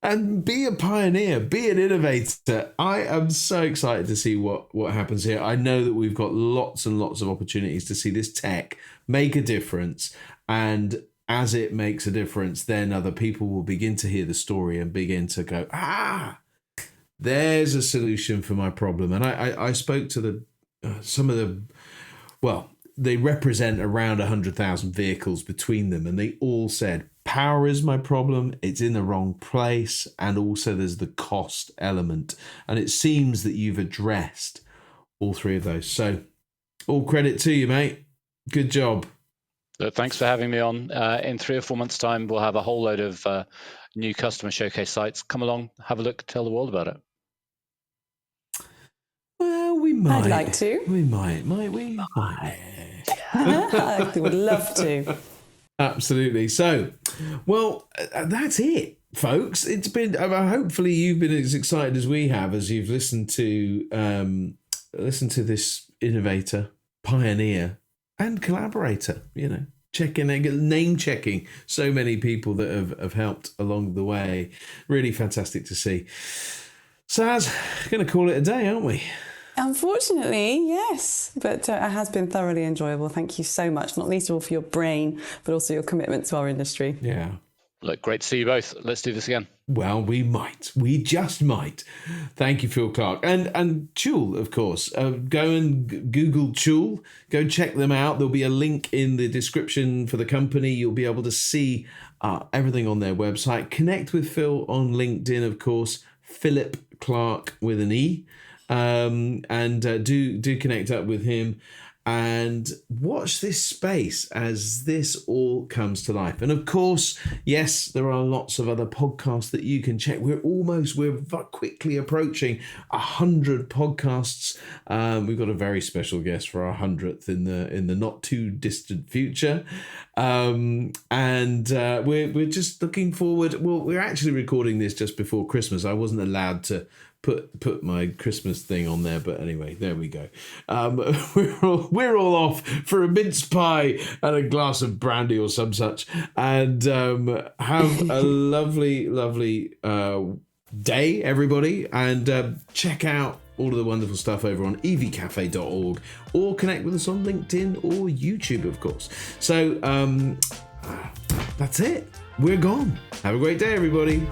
And be a pioneer, be an innovator. I am so excited to see what happens here. I know that we've got lots and lots of opportunities to see this tech make a difference. And as it makes a difference, then other people will begin to hear the story and begin to go, there's a solution for my problem. And I spoke to they represent around 100,000 vehicles between them. And they all said, power is my problem, it's in the wrong place, and also there's the cost element. And it seems that you've addressed all three of those. So all credit to you, mate. Good job. Thanks for having me on. In 3 or 4 months' time, we'll have a whole load of new customer showcase sites. Come along, have a look, tell the world about it. Well, we might. I'd like to. We might we? I would love to. Absolutely. So, well, that's it, folks. It's been. Hopefully, you've been as excited as we have as you've listened to this innovator, pioneer, and collaborator. Name checking so many people that have helped along the way. Really fantastic to see. Saz, going to call it a day, aren't we? Unfortunately, yes, but it has been thoroughly enjoyable. Thank you so much, not least of all for your brain, but also your commitment to our industry. Yeah. Look, great to see you both. Let's do this again. Well, we might. We just might. Thank you, Phil Clarke. And TUAL, of course. Go and Google TUAL. Go check them out. There'll be a link in the description for the company. You'll be able to see everything on their website. Connect with Phil on LinkedIn, of course. Philip Clarke with an E. And do connect up with him and watch this space as this all comes to life. And of course, yes, there are lots of other podcasts that you can check. We're quickly approaching 100 podcasts. We've got a very special guest for our 100th in the not too distant future. And we're just looking forward. Well, we're actually recording this just before Christmas. I wasn't allowed to put my Christmas thing on there, but anyway, there we go. We're all off for a mince pie and a glass of brandy or some such, and have a lovely day, everybody, and check out all of the wonderful stuff over on evcafe.org, or connect with us on LinkedIn or YouTube, of course. So that's it. We're gone. Have a great day, everybody.